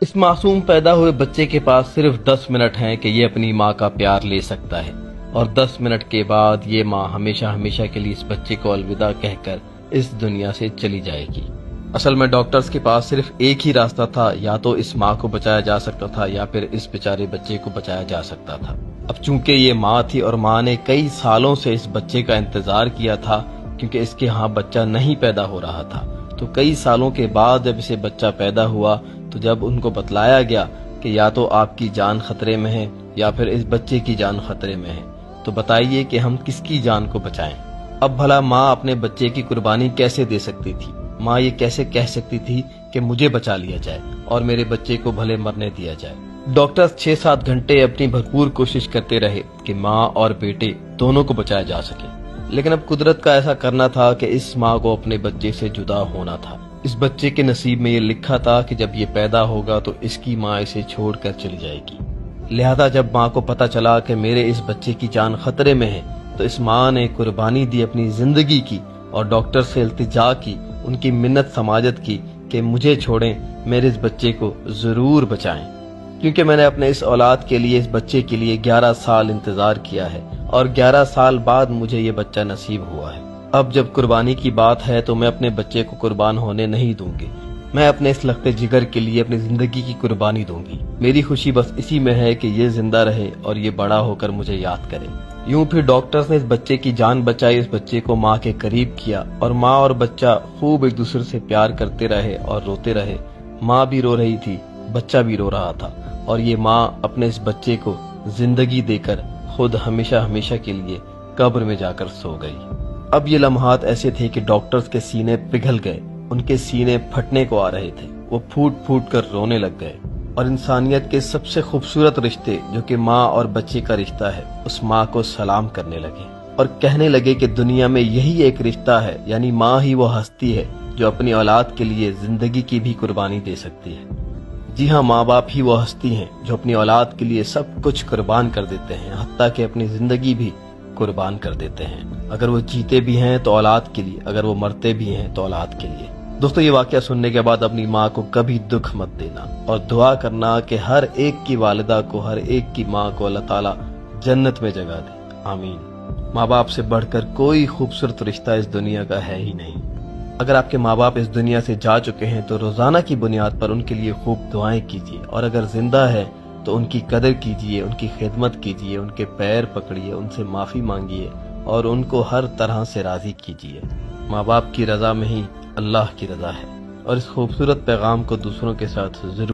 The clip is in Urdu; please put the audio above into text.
اس معصوم پیدا ہوئے بچے کے پاس صرف 10 منٹ ہیں کہ یہ اپنی ماں کا پیار لے سکتا ہے، اور 10 منٹ کے بعد یہ ماں ہمیشہ ہمیشہ کے لیے اس بچے کو الوداع کہہ کر اس دنیا سے چلی جائے گی۔ اصل میں ڈاکٹرز کے پاس صرف ایک ہی راستہ تھا، یا تو اس ماں کو بچایا جا سکتا تھا یا پھر اس بیچارے بچے کو بچایا جا سکتا تھا۔ اب چونکہ یہ ماں تھی اور ماں نے کئی سالوں سے اس بچے کا انتظار کیا تھا، کیونکہ اس کے ہاں بچہ نہیں پیدا ہو رہا تھا، تو کئی سالوں کے بعد جب اسے بچہ پیدا ہوا تو جب ان کو بتلایا گیا کہ یا تو آپ کی جان خطرے میں ہے یا پھر اس بچے کی جان خطرے میں ہے، تو بتائیے کہ ہم کس کی جان کو بچائیں۔ اب بھلا ماں اپنے بچے کی قربانی کیسے دے سکتی تھی؟ ماں یہ کیسے کہہ سکتی تھی کہ مجھے بچا لیا جائے اور میرے بچے کو بھلے مرنے دیا جائے؟ ڈاکٹرز 6-7 گھنٹے اپنی بھرپور کوشش کرتے رہے کہ ماں اور بیٹے دونوں کو بچایا جا سکے، لیکن اب قدرت کا ایسا کرنا تھا کہ اس ماں کو اپنے بچے سے جدا ہونا تھا۔ اس بچے کے نصیب میں یہ لکھا تھا کہ جب یہ پیدا ہوگا تو اس کی ماں اسے چھوڑ کر چلی جائے گی۔ لہذا جب ماں کو پتا چلا کہ میرے اس بچے کی جان خطرے میں ہے تو اس ماں نے قربانی دی اپنی زندگی کی، اور ڈاکٹر سے التجا کی، ان کی منت سماجت کی کہ مجھے چھوڑیں، میرے اس بچے کو ضرور بچائیں، کیونکہ میں نے اپنے اس اولاد کے لیے، اس بچے کے لیے 11 سال انتظار کیا ہے، اور 11 سال بعد مجھے یہ بچہ نصیب ہوا ہے۔ اب جب قربانی کی بات ہے تو میں اپنے بچے کو قربان ہونے نہیں دوں گی، میں اپنے اس لخت جگر کے لیے اپنی زندگی کی قربانی دوں گی۔ میری خوشی بس اسی میں ہے کہ یہ زندہ رہے اور یہ بڑا ہو کر مجھے یاد کرے۔ یوں پھر ڈاکٹرز نے اس بچے کی جان بچائی، اس بچے کو ماں کے قریب کیا، اور ماں اور بچہ خوب ایک دوسرے سے پیار کرتے رہے اور روتے رہے۔ ماں بھی رو رہی تھی، بچہ بھی رو رہا تھا، اور یہ ماں اپنے اس بچے کو زندگی دے کر خود ہمیشہ ہمیشہ کے لیے قبر میں جا کر سو گئی۔ اب یہ لمحات ایسے تھے کہ ڈاکٹرز کے سینے پگھل گئے، ان کے سینے پھٹنے کو آ رہے تھے، وہ پھوٹ پھوٹ کر رونے لگ گئے، اور انسانیت کے سب سے خوبصورت رشتے جو کہ ماں اور بچے کا رشتہ ہے، اس ماں کو سلام کرنے لگے اور کہنے لگے کہ دنیا میں یہی ایک رشتہ ہے، یعنی ماں ہی وہ ہستی ہے جو اپنی اولاد کے لیے زندگی کی بھی قربانی دے سکتی ہے۔ جی ہاں، ماں باپ ہی وہ ہستی ہیں جو اپنی اولاد کے لیے سب کچھ قربان کر دیتے ہیں، حتیٰ کہ اپنی زندگی بھی قربان کر دیتے ہیں۔ اگر وہ جیتے بھی ہیں تو اولاد کے لیے، اگر وہ مرتے بھی ہیں تو اولاد کے لیے۔ دوستو، یہ واقعہ سننے کے بعد اپنی ماں کو کبھی دکھ مت دینا، اور دعا کرنا کہ ہر ایک کی والدہ کو، ہر ایک کی ماں کو اللہ تعالیٰ جنت میں جگہ دے، آمین۔ ماں باپ سے بڑھ کر کوئی خوبصورت رشتہ اس دنیا کا ہے ہی نہیں۔ اگر آپ کے ماں باپ اس دنیا سے جا چکے ہیں تو روزانہ کی بنیاد پر ان کے لیے خوب دعائیں کیجیے، اور اگر زندہ ہے تو ان کی قدر کیجیے، ان کی خدمت کیجیے، ان کے پیر پکڑیے، ان سے معافی مانگیے، اور ان کو ہر طرح سے راضی کیجیے۔ ماں باپ کی رضا میں ہی اللہ کی رضا ہے، اور اس خوبصورت پیغام کو دوسروں کے ساتھ ضرور